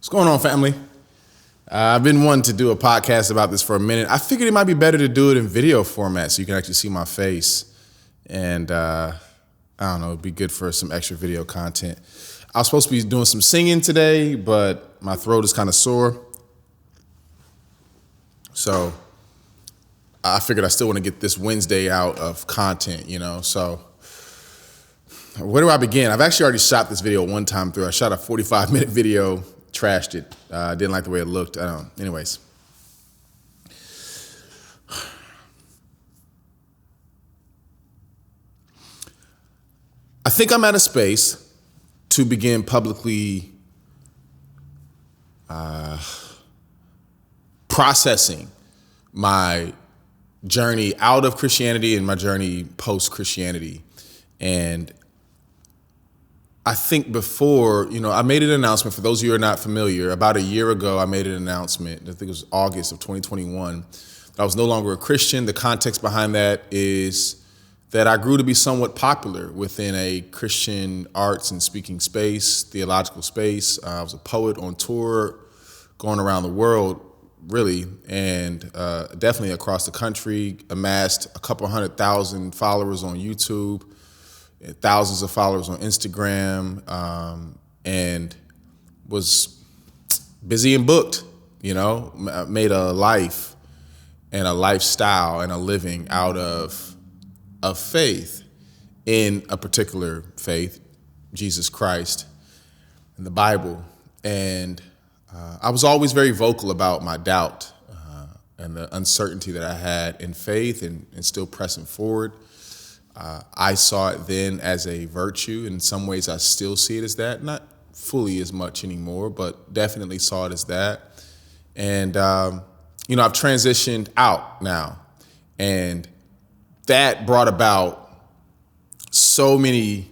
What's going on, family? I've been wanting to do a podcast about this for a minute. I figured it might be better to do it in video format so you can actually see my face. And I don't know, it'd be good for some extra video content. I was supposed to be doing some singing today, but my throat is kind of sore. So I figured I still want to get this Wednesday out of content, So where do I begin? I've actually already shot this video one time through. I shot a 45-minute video, trashed it. Didn't like the way it looked. Anyways. I think I'm at a space to begin publicly processing my journey out of Christianity and my journey post-Christianity. And I think before, I made an announcement. For those of you who are not familiar, about a year ago, I made an announcement. I think it was August of 2021. That I was no longer a Christian. The context behind that is that I grew to be somewhat popular within a Christian arts and speaking space, theological space. I was a poet on tour, going around the world, really, and definitely across the country, amassed a couple 100,000 followers on YouTube, thousands of followers on Instagram, and was busy and booked, made a life and a lifestyle and a living out of faith in a particular faith, Jesus Christ and the Bible. And I was always very vocal about my doubt and the uncertainty that I had in faith and still pressing forward. I saw it then as a virtue. In some ways, I still see it as that. Not fully as much anymore, but definitely saw it as that. And, I've transitioned out now. And that brought about so many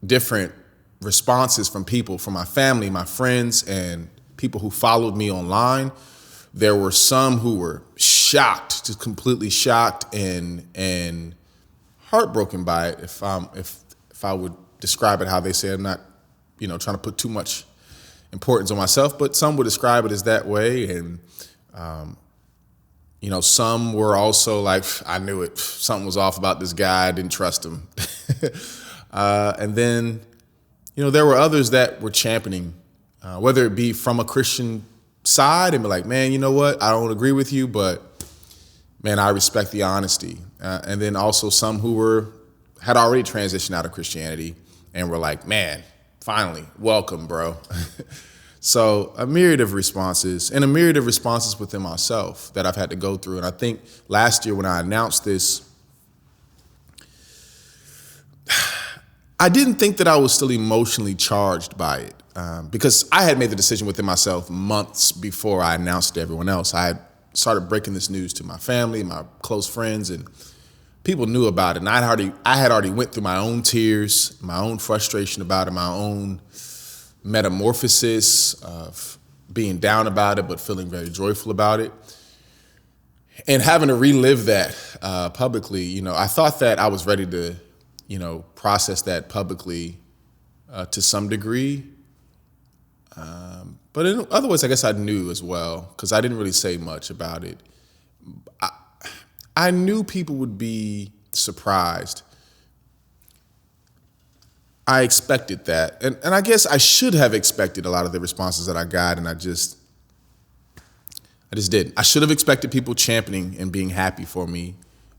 different responses from people, from my family, my friends, and people who followed me online. There were some who were shocked, just completely shocked and heartbroken by it. If I would describe it how they say, I'm not, trying to put too much importance on myself, but some would describe it as that way. And some were also like, I knew it. Something was off about this guy. I didn't trust him. And then, there were others that were championing, whether it be from a Christian side and be like, man, you know what? I don't agree with you, but man, I respect the honesty. And then also some who had already transitioned out of Christianity and were like, man, finally, welcome, bro. So a myriad of responses and a myriad of responses within myself that I've had to go through. And I think last year when I announced this, I didn't think that I was still emotionally charged by it because I had made the decision within myself months before I announced it to everyone else. I had started breaking this news to my family, my close friends, and people knew about it. And I had already went through my own tears, my own frustration about it, my own metamorphosis of being down about it, but feeling very joyful about it. And having to relive that publicly, I thought that I was ready to, process that publicly to some degree. But in other words, I guess I knew as well, because I didn't really say much about it. I knew people would be surprised. I expected that. And I guess I should have expected a lot of the responses that I got, and I just didn't. I should have expected people championing and being happy for me.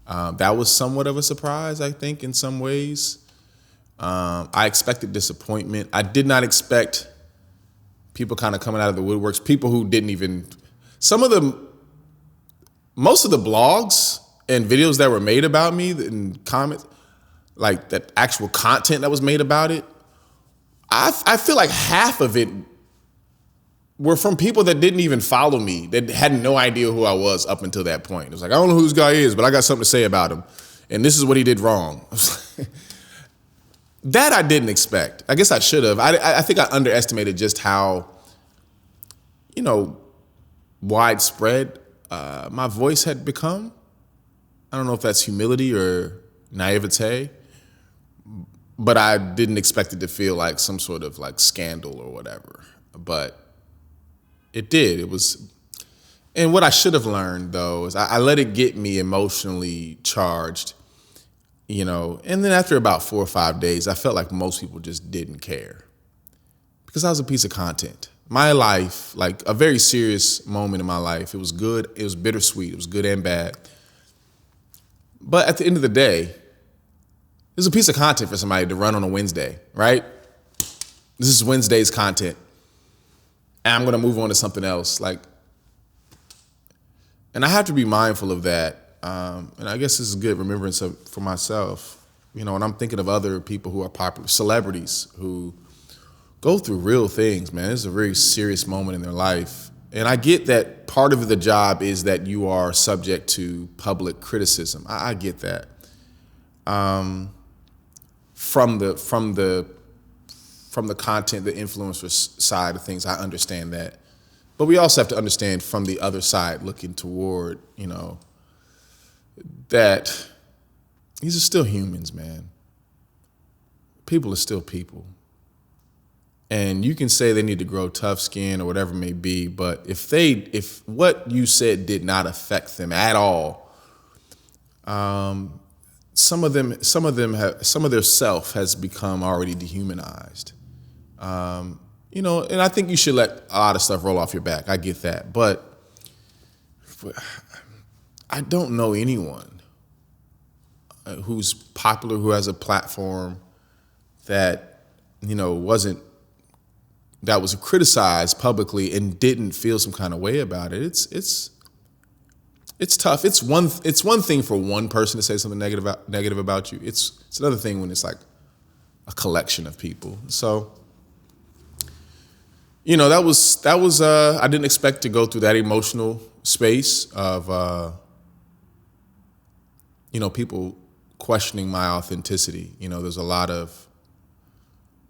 That was somewhat of a surprise, I think, in some ways. I expected disappointment. I did not expect people kind of coming out of the woodworks, people who didn't even, most of the blogs and videos that were made about me and comments, like that actual content that was made about it, I feel like half of it were from people that didn't even follow me, that had no idea who I was up until that point. It was like, I don't know who this guy is, but I got something to say about him. And this is what he did wrong. That I didn't expect. I guess I should have. I think I underestimated just how, widespread my voice had become. I don't know if that's humility or naivete, but I didn't expect it to feel like some sort of like scandal or whatever. but it did. It was, and what I should have learned though is I let it get me emotionally charged, and then after about 4 or 5 days, I felt like most people just didn't care because I was a piece of content. My life, like a very serious moment in my life, it was good, it was bittersweet, it was good and bad. But at the end of the day, it was a piece of content for somebody to run on a Wednesday, right? This is Wednesday's content. And I'm going to move on to something else. And I have to be mindful of that. And I guess this is good remembrance for myself. When I'm thinking of other people who are popular, celebrities who go through real things, man. It's a very serious moment in their life. And I get that part of the job is that you are subject to public criticism. I get that. From the content, the influencer side of things, I understand that. But we also have to understand from the other side, looking toward, that these are still humans, man. People are still people. And you can say they need to grow tough skin or whatever it may be, but if what you said did not affect them at all, some of their self has become already dehumanized. And I think you should let a lot of stuff roll off your back. I get that. But I don't know anyone who's popular, who has a platform that, that was criticized publicly and didn't feel some kind of way about it. It's tough. It's one thing for one person to say something negative about you. It's another thing when it's like a collection of people. So, that was I didn't expect to go through that emotional space of people questioning my authenticity. There's a lot of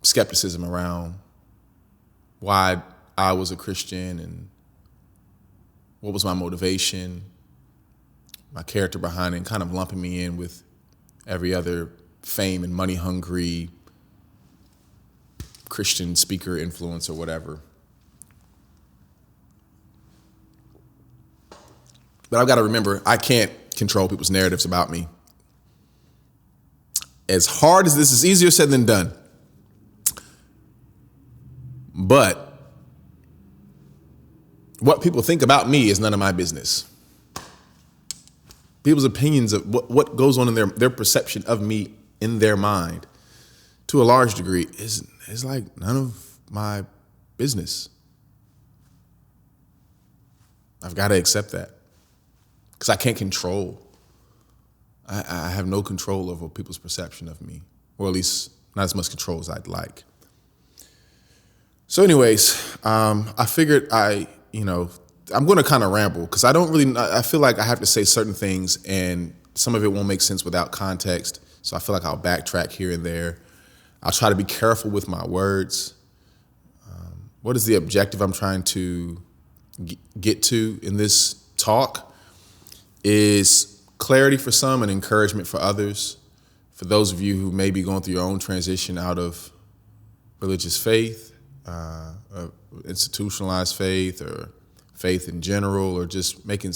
skepticism around why I was a Christian and what was my motivation, my character behind it, and kind of lumping me in with every other fame and money hungry Christian speaker, influencer, whatever. But I've got to remember, I can't control people's narratives about me. As hard as this is, easier said than done. But what people think about me is none of my business. People's opinions of what goes on in their perception of me in their mind, to a large degree, is like none of my business. I've got to accept that because I can't control. I have no control over people's perception of me, or at least not as much control as I'd like. So anyways, I figured I'm going to kind of ramble because I feel like I have to say certain things and some of it won't make sense without context. So I feel like I'll backtrack here and there. I'll try to be careful with my words. What is the objective I'm trying to get to in this talk is clarity for some and encouragement for others. For those of you who may be going through your own transition out of religious faith, institutionalized faith, or faith in general, or just making,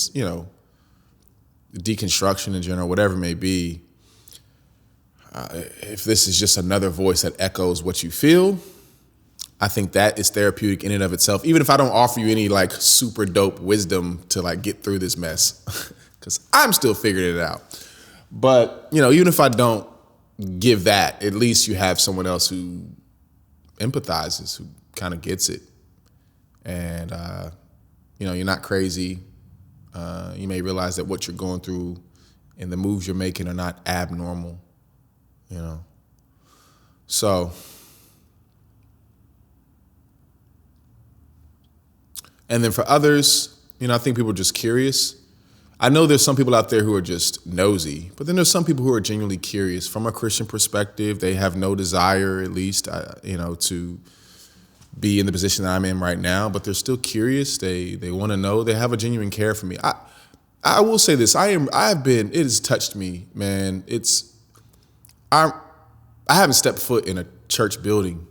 deconstruction in general, whatever it may be. If this is just another voice that echoes what you feel, I think that is therapeutic in and of itself. Even if I don't offer you any super dope wisdom to get through this mess, because I'm still figuring it out. But, even if I don't give that, at least you have someone else who empathizes, who kind of gets it. And, you're not crazy. You may realize that what you're going through and the moves you're making are not abnormal, So, and then for others, I think people are just curious. I know there's some people out there who are just nosy, but then there's some people who are genuinely curious from a Christian perspective. They have no desire, at least, to be in the position that I'm in right now, but they're still curious. They want to know. They have a genuine care for me. I will say this. It has touched me, man. I haven't stepped foot in a church building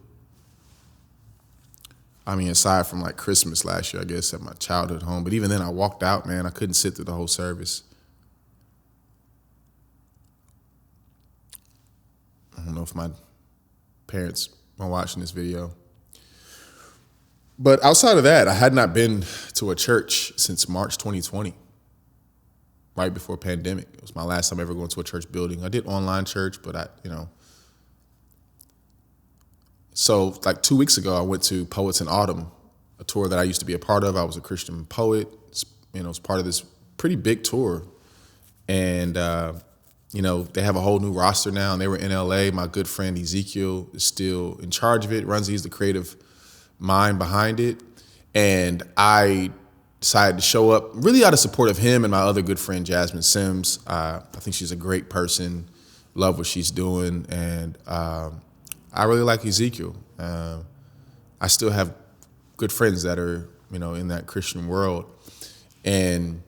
I mean, aside from like Christmas last year, I guess, at my childhood home. But even then, I walked out, man. I couldn't sit through the whole service. I don't know if my parents are watching this video. But outside of that, I had not been to a church since March 2020, right before pandemic. It was my last time ever going to a church building. I did online church, but So like 2 weeks ago, I went to Poets in Autumn, a tour that I used to be a part of. I was a Christian poet, was part of this pretty big tour. And, they have a whole new roster now, and they were in LA. My good friend Ezekiel is still in charge of it. He's the creative mind behind it. And I decided to show up really out of support of him and my other good friend, Jasmine Sims. I think she's a great person, love what she's doing. And I really like Ezekiel. I still have good friends that are, in that Christian world. And,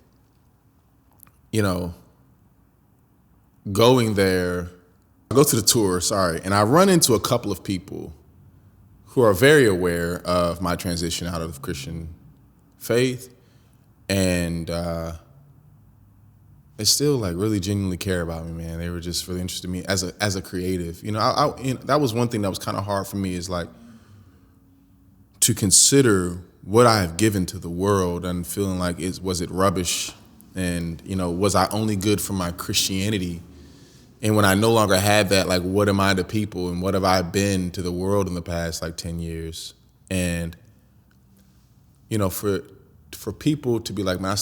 going there, I go to the tour, and I run into a couple of people who are very aware of my transition out of Christian faith. And they still like really genuinely care about me, man. They were just really interested in me as a creative. That was one thing that was kind of hard for me, is like to consider what I have given to the world and feeling like was it rubbish, and was I only good for my Christianity? And when I no longer had that, like, what am I to people, and what have I been to the world in the past like 10 years? And for people to be like, man,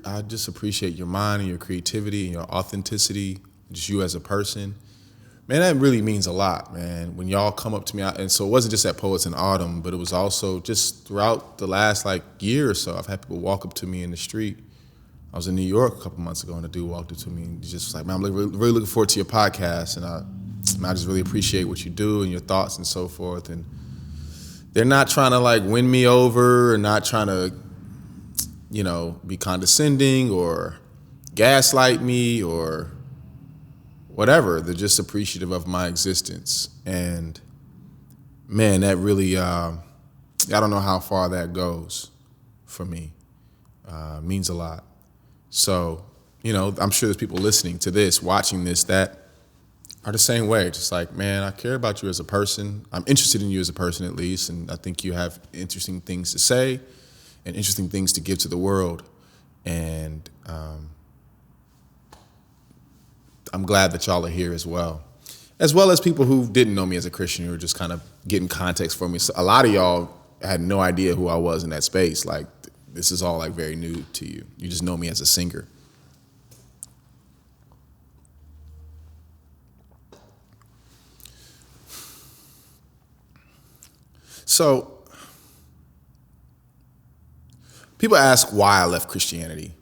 I just appreciate your mind and your creativity and your authenticity, just you as a person. Man, that really means a lot, man. When y'all come up to me, and so it wasn't just at Poets in Autumn, but it was also just throughout the last like year or so. I've had people walk up to me in the street. I was in New York a couple months ago, and a dude walked up to me and he just was like, man, I'm really looking forward to your podcast, and I just really appreciate what you do and your thoughts and so forth. And they're not trying to like win me over, or not trying to be condescending or gaslight me or whatever. They're just appreciative of my existence. And man, that really, I don't know how far that goes for me. Means a lot. So, I'm sure there's people listening to this, watching this, that are the same way. Just like, man, I care about you as a person. I'm interested in you as a person, at least. And I think you have interesting things to say and interesting things to give to the world. And I'm glad that y'all are here as well as people who didn't know me as a Christian, who were just kind of getting context for me. So a lot of y'all had no idea who I was in that space. Like, this is all like very new to you. You just know me as a singer. So people ask why I left Christianity.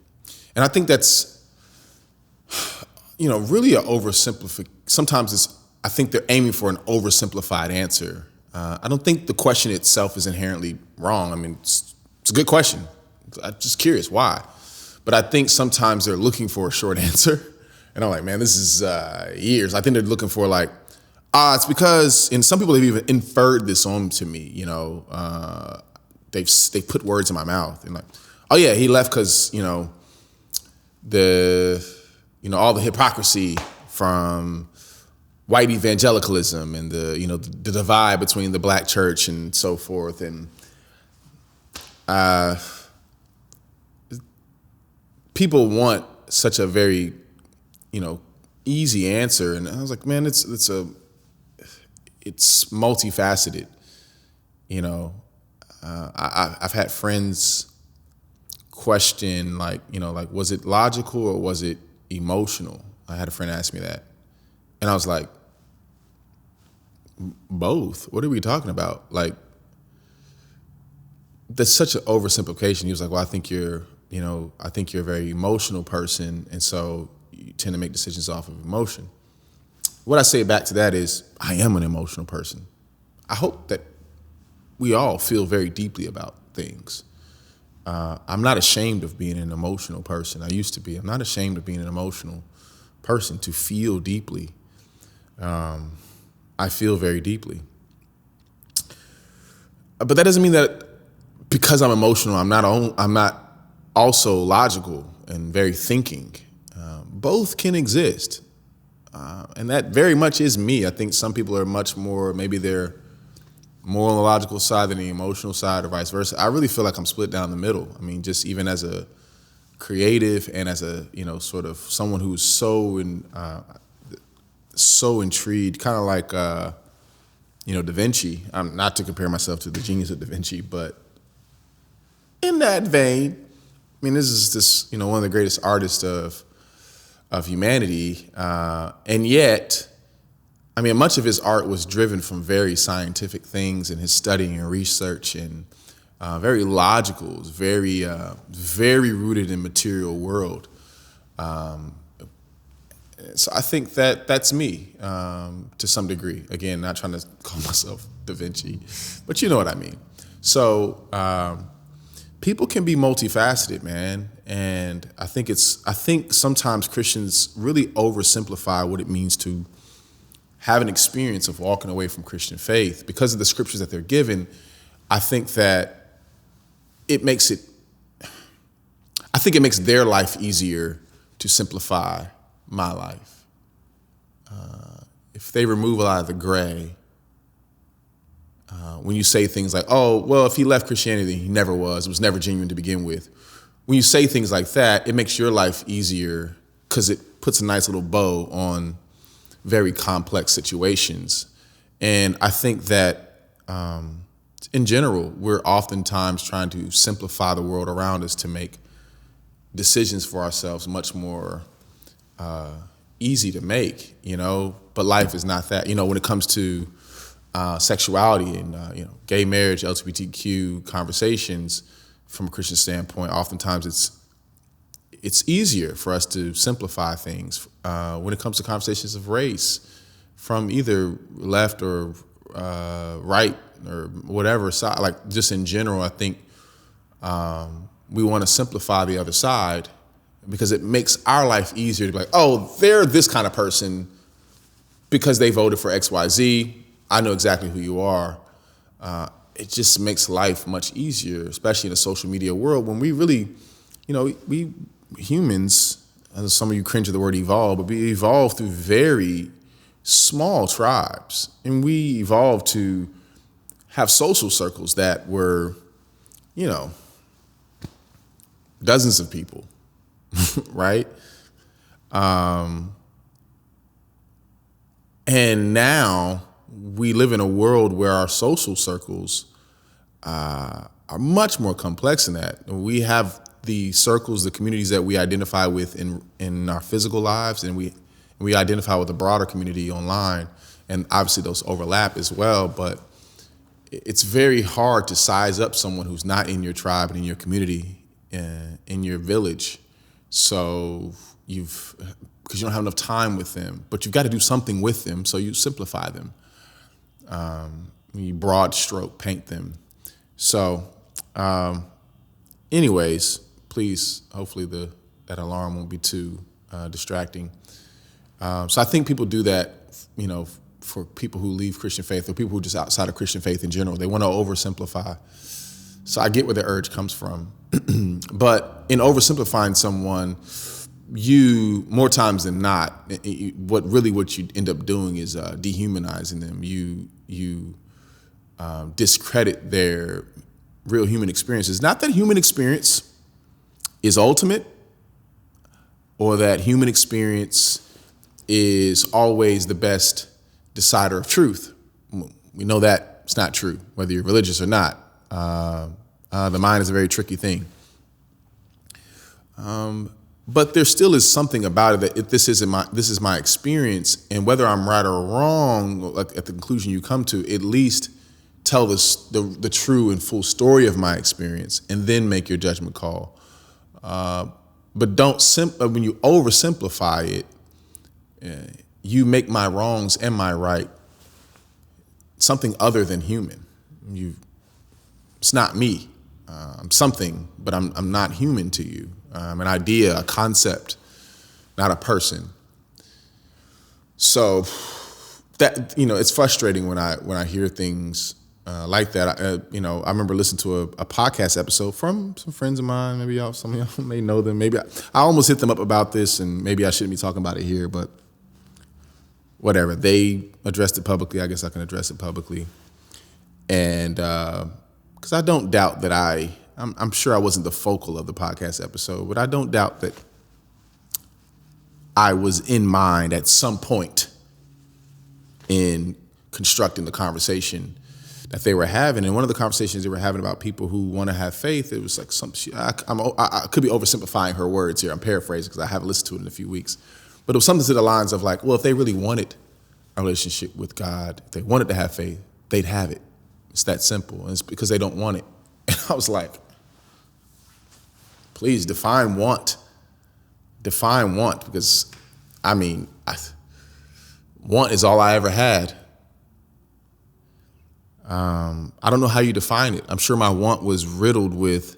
And I think that's, really an oversimplification. Sometimes I think they're aiming for an oversimplified answer. I don't think the question itself is inherently wrong. I mean, it's a good question. I'm just curious why. But I think sometimes they're looking for a short answer. And I'm like, man, this is years. I think they're looking for like, it's because, and some people have even inferred this on to me, they've put words in my mouth and like, oh yeah, he left because, all the hypocrisy from white evangelicalism and the divide between the black church and so forth. And people want such a very, easy answer. And I was like, man, it's multifaceted. I've had friends question like, was it logical or was it emotional? I had a friend ask me that. And I was like, both. What are we talking about? Like, that's such an oversimplification. He was like, well, I think you're a very emotional person. And so you tend to make decisions off of emotion. What I say back to that is, I am an emotional person. I hope that we all feel very deeply about things. I'm not ashamed of being an emotional person. I used to be. I'm not ashamed of being an emotional person, to feel deeply. I feel very deeply. But that doesn't mean that because I'm emotional, I'm not also logical and very thinking. Both can exist. And that very much is me. I think some people are much more, maybe they're more on the logical side than the emotional side or vice versa. I really feel like I'm split down the middle. I mean, just even as a creative and as a, sort of someone who's so intrigued, kind of like, Da Vinci. I'm not to compare myself to the genius of Da Vinci, but in that vein, I mean, this is one of the greatest artists of humanity, and yet, I mean, much of his art was driven from very scientific things and his studying and research, and very logical, very very rooted in material world. So I think that's me to some degree. Again, not trying to call myself Da Vinci, but you know what I mean. So people can be multifaceted, man, and I think sometimes Christians really oversimplify what it means to have an experience of walking away from Christian faith because of the scriptures that they're given. I think it makes their life easier to simplify my life. If they remove a lot of the gray, when you say things like, oh, well, if he left Christianity, he never was. It was never genuine to begin with. When you say things like that, it makes your life easier because it puts a nice little bow on very complex situations. And I think that in general, we're oftentimes trying to simplify the world around us to make decisions for ourselves much more easy to make, but life is not that. When it comes to sexuality and gay marriage, LGBTQ conversations from a Christian standpoint, oftentimes it's easier for us to simplify things. When it comes to conversations of race, from either left or right or whatever side, like just in general, I think we want to simplify the other side because it makes our life easier to be like, oh, they're this kind of person because they voted for XYZ. I know exactly who you are. It just makes life much easier, especially in a social media world when we really, we humans, and some of you cringe at the word evolve, but we evolve through very small tribes. And we evolved to have social circles that were, dozens of people, right? And now we live in a world where our social circles are much more complex than that. We have the circles, the communities that we identify with in our physical lives, and we identify with the broader community online, and obviously those overlap as well, but it's very hard to size up someone who's not in your tribe and in your community, in your village. So because you don't have enough time with them, but you've got to do something with them, so you simplify them. You broad stroke paint them. So anyways, please, hopefully that alarm won't be too distracting. So I think people do that, for people who leave Christian faith or people who are just outside of Christian faith in general. They want to oversimplify. So I get where the urge comes from. But in oversimplifying someone, you, more times than not, what you end up doing is dehumanizing them. You discredit their real human experiences. Not that human experience is ultimate or that human experience is always the best decider of truth. We know that it's not true, whether you're religious or not. The mind is a very tricky thing. But there still is something about it that if this is my experience, and whether I'm right or wrong, like at the conclusion you come to, at least tell the true and full story of my experience, and then make your judgment call. But when you oversimplify it, you make my wrongs and my right something other than human. It's not me. I'm something, but I'm not human to you. I'm an idea, a concept, not a person. So that it's frustrating when I hear things like that. I remember listening to a podcast episode from some friends of mine. Maybe some of y'all may know them. Maybe I almost hit them up about this, and maybe I shouldn't be talking about it here, but whatever. They addressed it publicly. I guess I can address it publicly. And because I don't doubt that I'm sure I wasn't the focal of the podcast episode, but I don't doubt that I was in mind at some point in constructing the conversation that they were having. And one of the conversations they were having about people who want to have faith, it was like I could be oversimplifying her words here. I'm paraphrasing because I haven't listened to it in a few weeks. But it was something to the lines of like, well, if they really wanted a relationship with God, if they wanted to have faith, they'd have it. It's that simple. And it's because they don't want it. And I was like, please define want. Define want, because want is all I ever had. I don't know how you define it. I'm sure my want was riddled with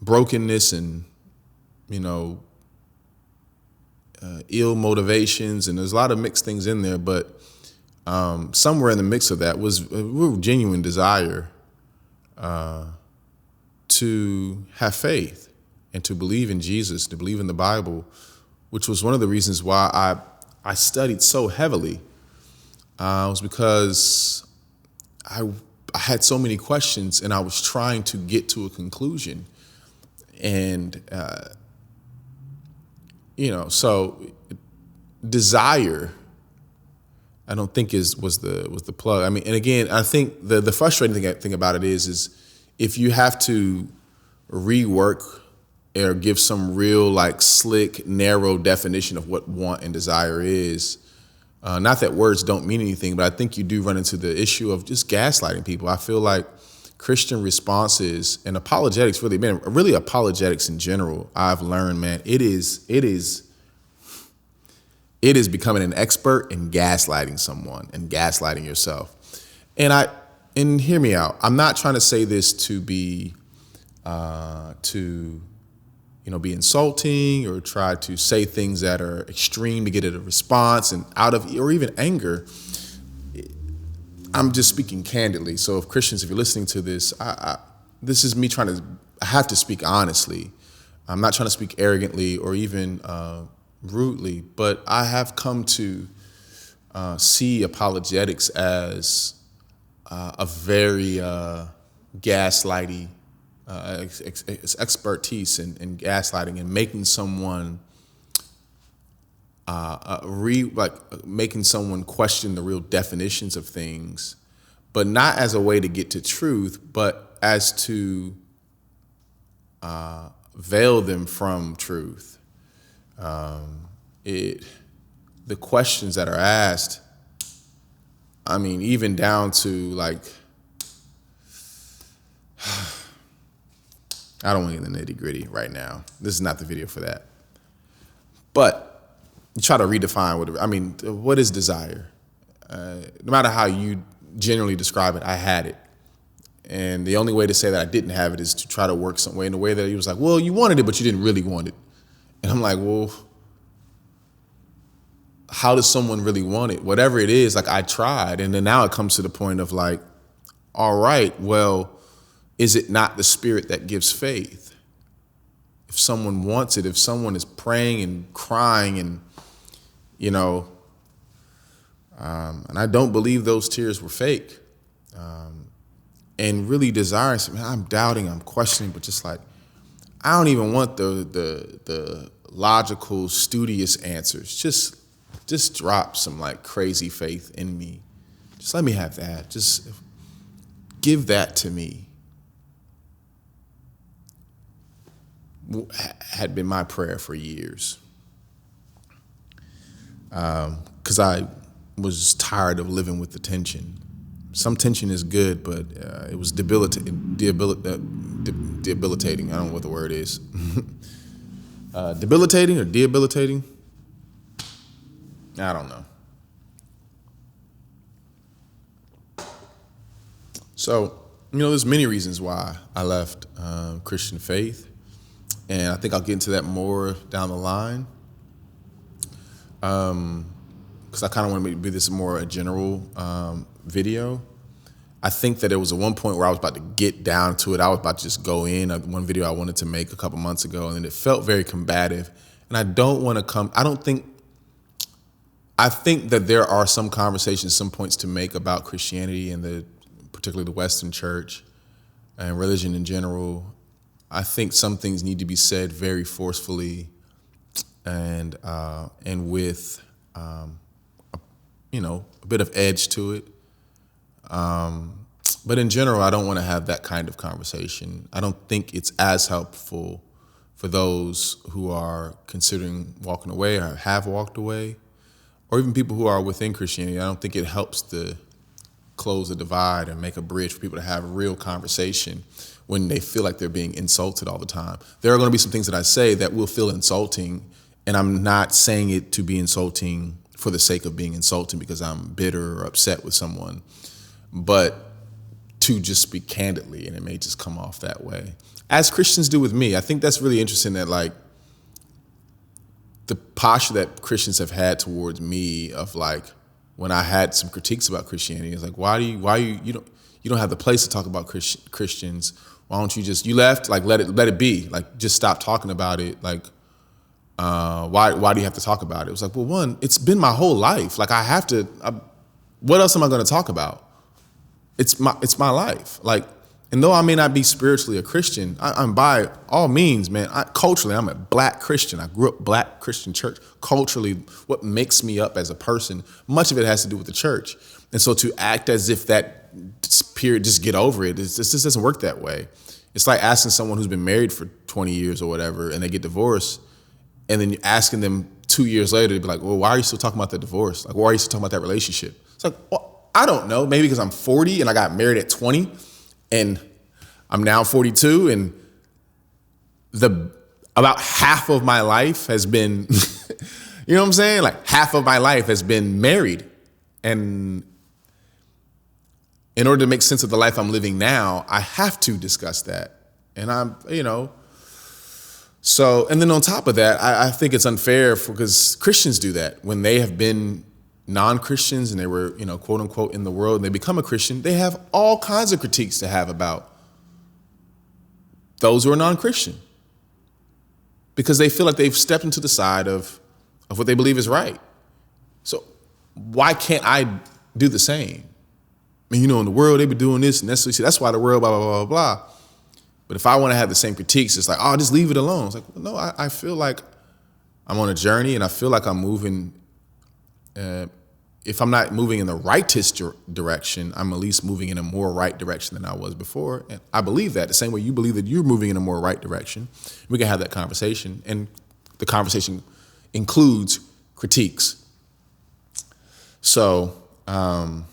brokenness and, ill motivations, and there's a lot of mixed things in there, but somewhere in the mix of that was a real genuine desire to have faith and to believe in Jesus, to believe in the Bible, which was one of the reasons why I studied so heavily. Was because I had so many questions and I was trying to get to a conclusion. And, so desire, I don't think was the plug. I mean, and again, I think the frustrating thing about it is if you have to rework or give some real like slick, narrow definition of what want and desire is, not that words don't mean anything, but I think you do run into the issue of just gaslighting people. I feel like Christian responses and apologetics, really apologetics in general, I've learned, man, it is becoming an expert in gaslighting someone and gaslighting yourself. And hear me out. I'm not trying to say this to be be insulting or try to say things that are extreme to get at a response and or even anger. I'm just speaking candidly. So if Christians, if you're listening to this, this is me I have to speak honestly. I'm not trying to speak arrogantly or even rudely, but I have come to see apologetics as a very gaslighty expertise in gaslighting and making someone making someone question the real definitions of things, but not as a way to get to truth, but as to veil them from truth. The questions that are asked, I mean, even down to like, I don't want to get in the nitty gritty right now. This is not the video for that. But you try to redefine what is desire? No matter how you generally describe it, I had it. And the only way to say that I didn't have it is to try to work some way in a way that he was like, well, you wanted it, but you didn't really want it. And I'm like, well, how does someone really want it? Whatever it is, like I tried. And then now it comes to the point of like, all right, well, is it not the Spirit that gives faith? If someone wants it, if someone is praying and crying and, and I don't believe those tears were fake, and really desiring something, I'm doubting, I'm questioning, but just like, I don't even want the logical, studious answers. Just drop some like crazy faith in me. Just let me have that. Just give that to me. Had been my prayer for years. Because I was tired of living with the tension. Some tension is good, but it was debilitating. I don't know what the word is. Debilitating or debilitating? I don't know. So, there's many reasons why I left Christian faith. And I think I'll get into that more down the line. because I kind of want to be this more a general video. I think that there was at one point where I was about to get down to it. I was about to just go in. One video I wanted to make a couple months ago, and it felt very combative. And I don't want to come. I think that there are some conversations, some points to make about Christianity and particularly the Western church and religion in general. I think some things need to be said very forcefully and with a bit of edge to it. But in general, I don't want to have that kind of conversation. I don't think it's as helpful for those who are considering walking away or have walked away, or even people who are within Christianity. I don't think it helps to close the divide and make a bridge for people to have real conversation when they feel like they're being insulted all the time. There are going to be some things that I say that will feel insulting, and I'm not saying it to be insulting for the sake of being insulting because I'm bitter or upset with someone, but to just speak candidly, and it may just come off that way. As Christians do with me. I think that's really interesting that like the posture that Christians have had towards me of like when I had some critiques about Christianity, it's like, you don't have the place to talk about Christians. Why don't you just, you left, like let it be, like just stop talking about it. Like, why do you have to talk about it? It was like, well, one, it's been my whole life. Like what else am I going to talk about? It's my life. Like, and though I may not be spiritually a Christian, I'm by all means, man, culturally, I'm a black Christian. I grew up black Christian church. Culturally, what makes me up as a person, much of it has to do with the church. And so to act as if that period, just get over it, it just doesn't work that way. It's like asking someone who's been married for 20 years or whatever, and they get divorced, and then you're asking them 2 years later to be like, well, why are you still talking about the divorce? Like, why are you still talking about that relationship? It's like, well, I don't know. Maybe because I'm 40 and I got married at 20 and I'm now 42 and about half of my life has been, you know what I'm saying? Like half of my life has been married. And in order to make sense of the life I'm living now, I have to discuss that. And so, and then on top of that, I think it's unfair because Christians do that. When they have been non-Christians and they were, quote unquote, in the world and they become a Christian, they have all kinds of critiques to have about those who are non-Christian because they feel like they've stepped into the side of what they believe is right. So why can't I do the same? I mean, in the world, they've been doing this and that's why the world, blah, blah, blah, blah. But if I want to have the same critiques, it's like, oh, just leave it alone. It's like, well, no, I feel like I'm on a journey and I feel like I'm moving. If I'm not moving in the rightest direction, I'm at least moving in a more right direction than I was before. And I believe that the same way you believe that you're moving in a more right direction. We can have that conversation. And the conversation includes critiques. So, from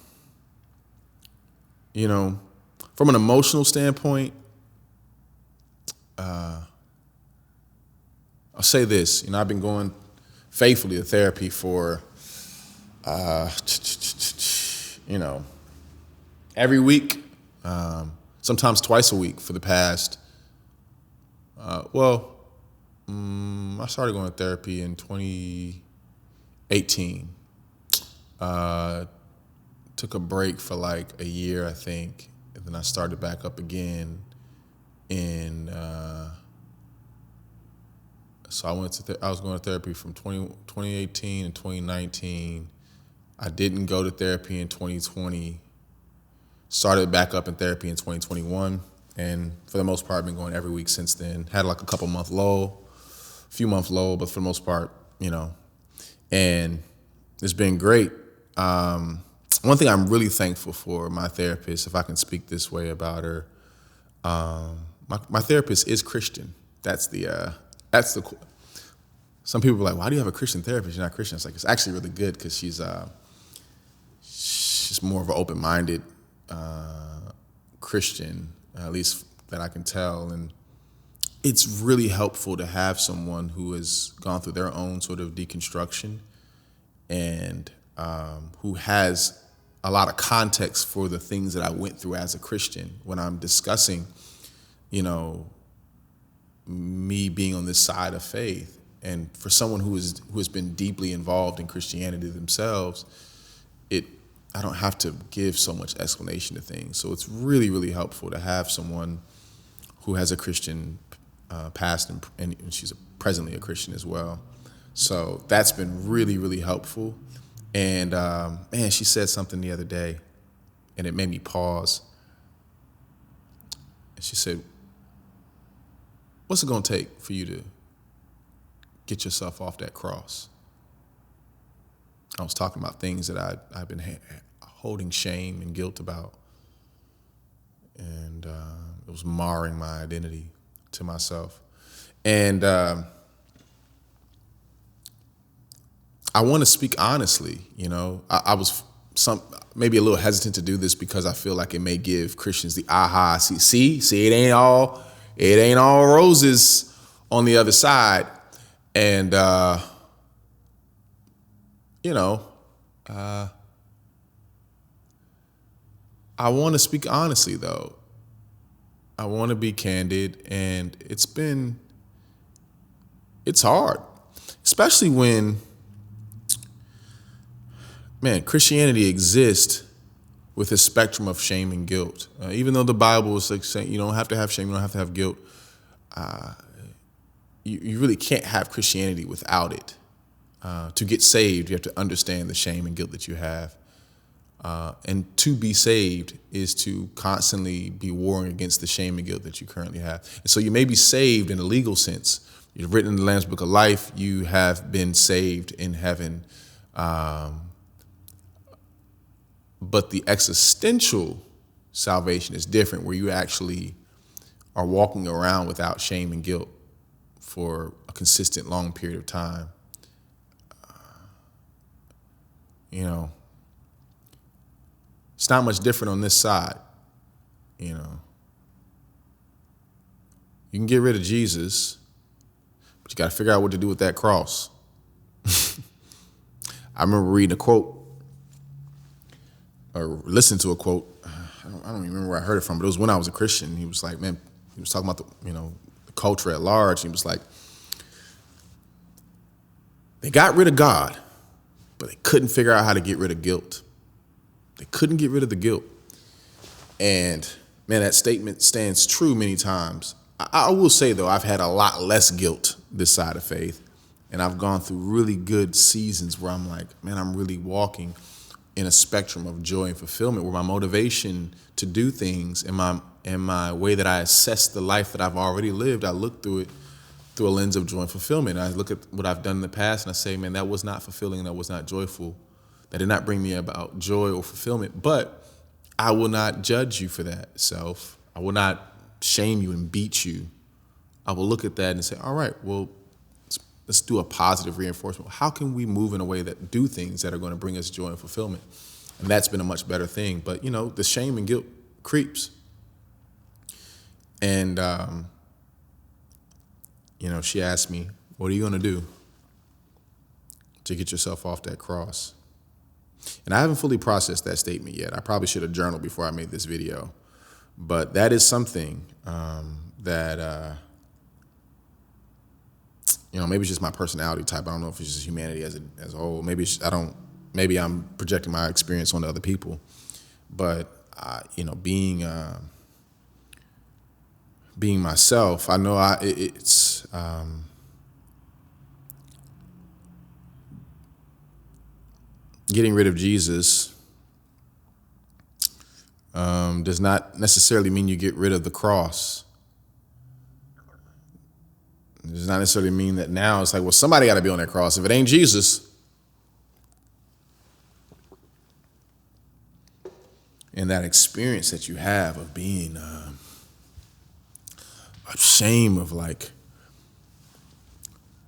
an emotional standpoint, I'll say this. I've been going faithfully to therapy for every week, sometimes twice a week for the past, I started going to therapy in 2018. Took a break for like a year, I think, and then I started back up again so I was going to therapy from 2018 and 2019. I didn't go to therapy in 2020, started back up in therapy in 2021, and for the most part, I've been going every week since then. Had like a few month lull, but for the most part, and it's been great. One thing I'm really thankful for my therapist, if I can speak this way about her, my therapist is Christian. That's the some people are like, why do you have a Christian therapist? You're not Christian. It's like, it's actually really good because she's more of an open-minded Christian, at least that I can tell. And it's really helpful to have someone who has gone through their own sort of deconstruction and who has a lot of context for the things that I went through as a Christian when I'm discussing, me being on this side of faith. And for someone who has been deeply involved in Christianity themselves, I don't have to give so much explanation to things. So it's really, really helpful to have someone who has a Christian past, and she's presently a Christian as well. So that's been really, really helpful. And man, she said something the other day, and it made me pause. And she said, "What's it going to take for you to get yourself off that cross?" I was talking about things that I've been holding shame and guilt about. And it was marring my identity to myself. And I want to speak honestly. I was maybe a little hesitant to do this because I feel like it may give Christians the aha. See, it ain't all roses on the other side. And I want to speak honestly, though. I want to be candid, and it's hard, especially when, man, Christianity exists with a spectrum of shame and guilt. Even though the Bible is like saying you don't have to have shame, you don't have to have guilt, you really can't have Christianity without it. To get saved, you have to understand the shame and guilt that you have. And to be saved is to constantly be warring against the shame and guilt that you currently have. And so you may be saved in a legal sense. You're written in the Lamb's Book of Life. You have been saved in heaven. But the existential salvation is different, where you actually are walking around without shame and guilt for a consistent long period of time. It's not much different on this side. You can get rid of Jesus, but you got to figure out what to do with that cross. I remember reading a quote, or listening to a quote. I don't even remember where I heard it from, but it was when I was a Christian. He was like, man, he was talking about the culture at large. He was like, they got rid of God, but they couldn't figure out how to get rid of guilt. They couldn't get rid of the guilt. And man, that statement stands true many times. I will say, though, I've had a lot less guilt this side of faith. And I've gone through really good seasons where I'm like, man, I'm really walking in a spectrum of joy and fulfillment, where my motivation to do things and my way that I assess the life that I've already lived, I look through it through a lens of joy and fulfillment. I look at what I've done in the past and I say, man, that was not fulfilling, that was not joyful. That did not bring me about joy or fulfillment, but I will not judge you for that, self. I will not shame you and beat you. I will look at that and say, all right, well, let's do a positive reinforcement. How can we move in a way that do things that are going to bring us joy and fulfillment? And that's been a much better thing. But, the shame and guilt creeps. And, she asked me, what are you going to do to get yourself off that cross? And I haven't fully processed that statement yet. I probably should have journaled before I made this video. But that is something that, maybe it's just my personality type. I don't know if it's just humanity as a whole. Maybe I'm projecting my experience onto other people. But, being myself, I know it's getting rid of Jesus does not necessarily mean you get rid of the cross. It does not necessarily mean that now it's like, well, somebody got to be on that cross. If it ain't Jesus. And that experience that you have of being ashamed of like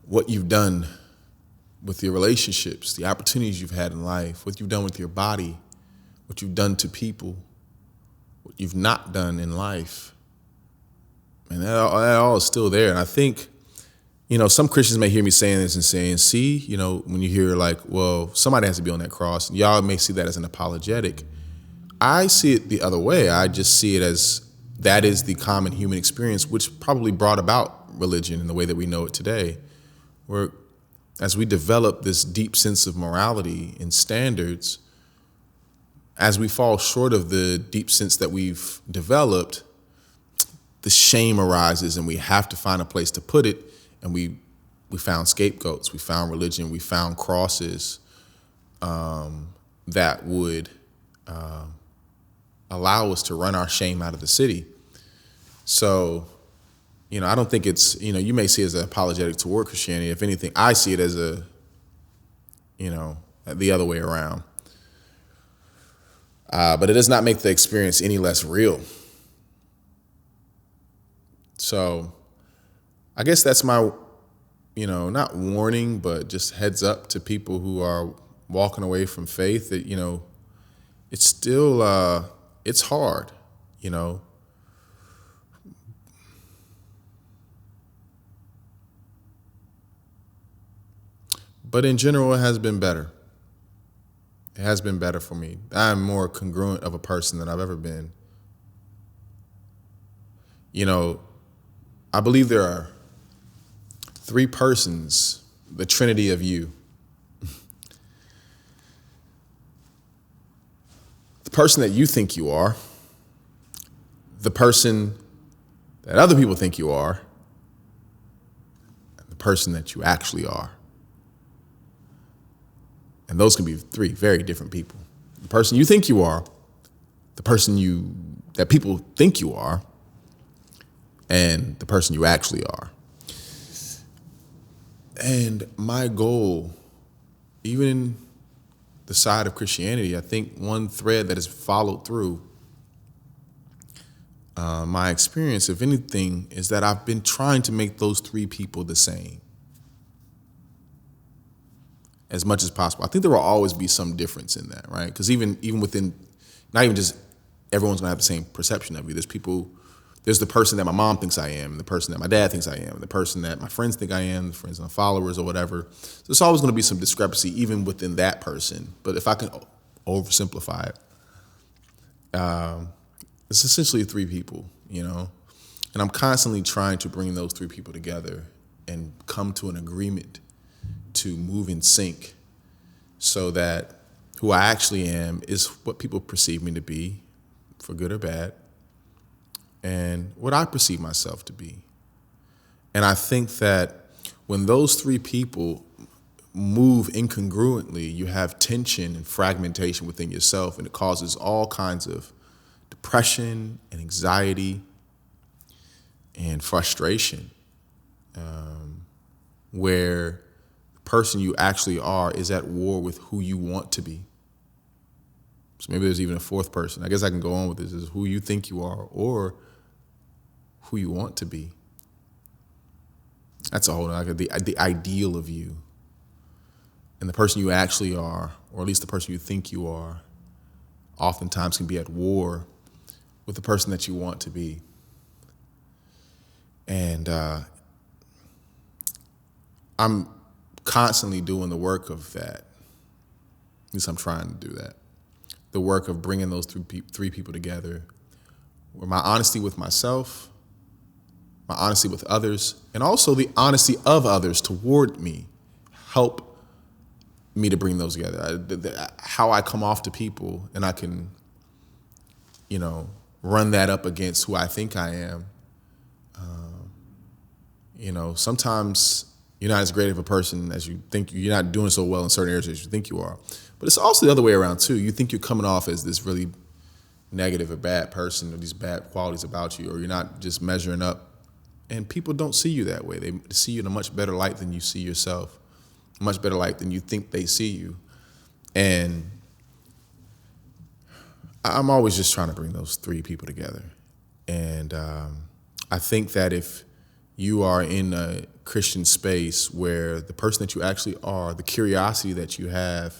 what you've done with your relationships, the opportunities you've had in life, what you've done with your body, what you've done to people, what you've not done in life. And that all is still there. And I think, some Christians may hear me saying this and saying, see, when you hear like, well, somebody has to be on that cross, and y'all may see that as an apologetic. I see it the other way. I just see it as that is the common human experience, which probably brought about religion in the way that we know it today, we're as we develop this deep sense of morality and standards, as we fall short of the deep sense that we've developed, the shame arises and we have to find a place to put it. And we found scapegoats, we found religion, we found crosses that would allow us to run our shame out of the city. So, I don't think it's, you may see it as an apologetic toward Christianity. If anything, I see it as the other way around. But it does not make the experience any less real. So I guess that's my, not warning, but just heads up to people who are walking away from faith that, it's still, it's hard, But in general, it has been better. It has been better for me. I'm more congruent of a person than I've ever been. I believe there are three persons, the Trinity of you. The person that you think you are, the person that other people think you are, and the person that you actually are. And those can be three very different people. The person you think you are, the person that people think you are, and the person you actually are. And my goal, even in the side of Christianity, I think one thread that has followed through my experience, if anything, is that I've been trying to make those three people the same as much as possible. I think there will always be some difference in that, right? Because even within, not even just everyone's gonna have the same perception of you. There's the person that my mom thinks I am, the person that my dad thinks I am, the person that my friends think I am, the friends and followers or whatever. So there's always gonna be some discrepancy even within that person. But if I can oversimplify it, it's essentially three people, and I'm constantly trying to bring those three people together and come to an agreement to move in sync so that who I actually am is what people perceive me to be, for good or bad, and what I perceive myself to be. And I think that when those three people move incongruently, you have tension and fragmentation within yourself, and it causes all kinds of depression and anxiety and frustration, where person you actually are is at war with who you want to be. So maybe there's even a fourth person. I guess I can go on with this, is who you think you are or who you want to be. That's a whole other, the ideal of you. And the person you actually are, or at least the person you think you are, oftentimes can be at war with the person that you want to be. And I'm constantly doing the work of that. At least I'm trying to do that. The work of bringing those three people together, where my honesty with myself, my honesty with others, and also the honesty of others toward me help me to bring those together. How I come off to people, and I can, run that up against who I think I am. Sometimes you're not as great of a person as you think. You're not doing so well in certain areas as you think you are. But it's also the other way around too. You think you're coming off as this really negative or bad person, or these bad qualities about you, or you're not just measuring up. And people don't see you that way. They see you in a much better light than you see yourself, a much better light than you think they see you. And I'm always just trying to bring those three people together. And I think that if you are in a Christian space where the person that you actually are, the curiosity that you have,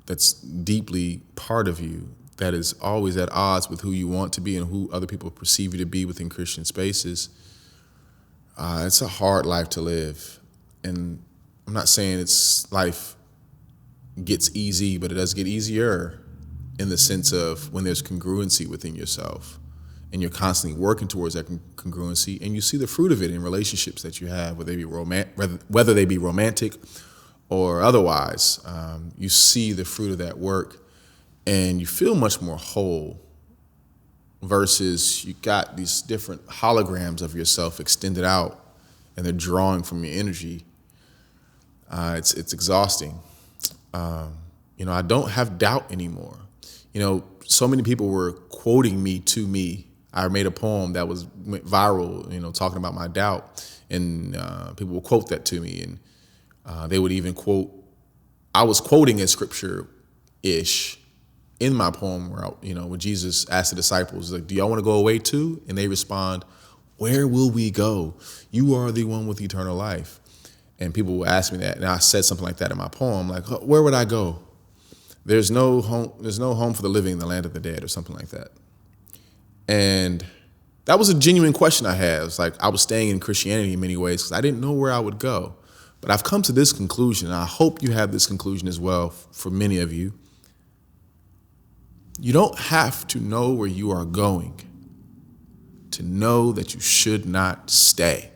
that's deeply part of you, that is always at odds with who you want to be and who other people perceive you to be within Christian spaces, it's a hard life to live. And I'm not saying life gets easy, but it does get easier in the sense of when there's congruency within yourself and you're constantly working towards that congruency, and you see the fruit of it in relationships that you have, whether they be romantic or otherwise. You see the fruit of that work, and you feel much more whole versus you got these different holograms of yourself extended out, and they're drawing from your energy. It's exhausting. I don't have doubt anymore. So many people were quoting me to me. I made a poem that went viral, talking about my doubt, and people would quote that to me, and they would even quote. I was quoting a scripture-ish in my poem where when Jesus asked the disciples, like, "Do y'all want to go away too?" And they respond, "Where will we go? You are the one with eternal life." And people will ask me that, and I said something like that in my poem, like, "Where would I go? There's no home. There's no home for the living in the land of the dead," or something like that. And that was a genuine question I had. It was like I was staying in Christianity in many ways because I didn't know where I would go. But I've come to this conclusion, and I hope you have this conclusion as well for many of you. You don't have to know where you are going to know that you should not stay.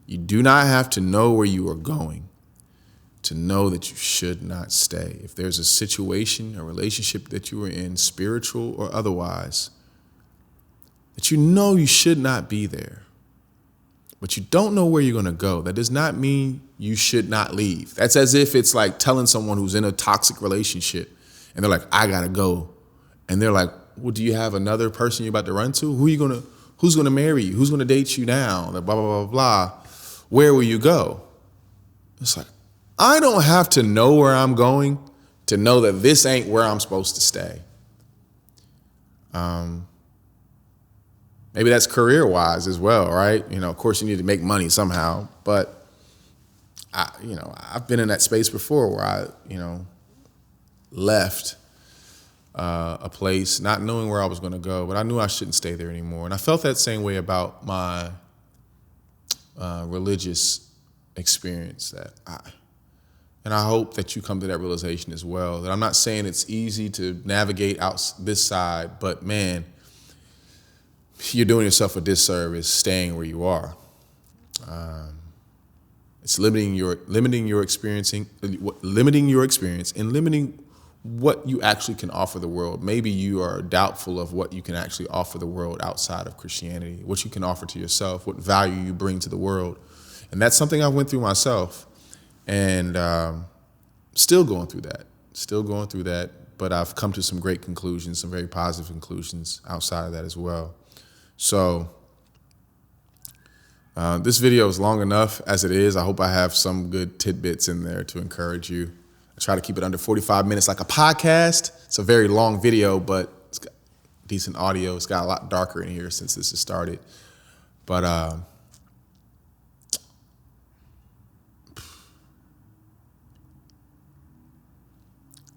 You do not have to know where you are going to know that you should not stay. If there's a situation, a relationship that you are in, spiritual or otherwise, that you should not be there, but you don't know where you're going to go, that does not mean you should not leave. That's as if it's like telling someone who's in a toxic relationship and they're like, "I got to go." And they're like, "Well, do you have another person you're about to run to? Who's going to marry you? Who's going to date you now? Blah, blah, blah, blah. Where will you go?" It's like, I don't have to know where I'm going to know that this ain't where I'm supposed to stay. Maybe that's career-wise as well, right? Of course you need to make money somehow, but I've been in that space before where I, left a place not knowing where I was going to go, but I knew I shouldn't stay there anymore. And I felt that same way about my religious experience and I hope that you come to that realization as well, that I'm not saying it's easy to navigate out this side, but man, you're doing yourself a disservice staying where you are. It's limiting your experience and limiting what you actually can offer the world. Maybe you are doubtful of what you can actually offer the world outside of Christianity, what you can offer to yourself, what value you bring to the world. And that's something I went through myself, and still going through that. But I've come to some great conclusions, some very positive conclusions outside of that as well. So this video is long enough as it is. I hope I have some good tidbits in there to encourage you. I try to keep it under 45 minutes like a podcast. It's a very long video, but it's got decent audio. It's got a lot darker in here since this has started. But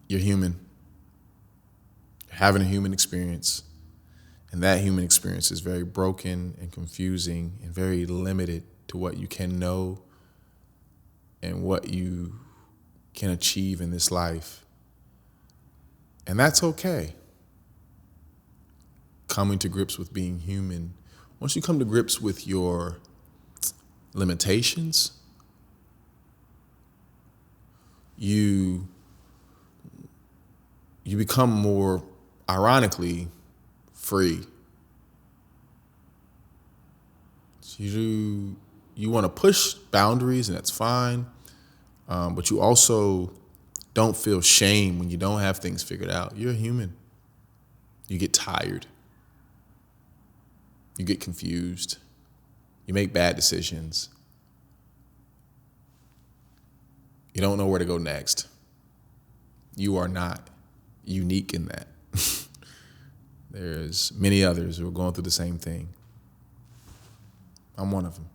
you're human. You're having a human experience. And that human experience is very broken and confusing and very limited to what you can know and what you can achieve in this life. And that's okay. Coming to grips with being human. Once you come to grips with your limitations, you become more, ironically, free. So you want to push boundaries, and that's fine. But you also don't feel shame when you don't have things figured out. You're human. You get tired. You get confused. You make bad decisions. You don't know where to go next. You are not unique in that. There's many others who are going through the same thing. I'm one of them.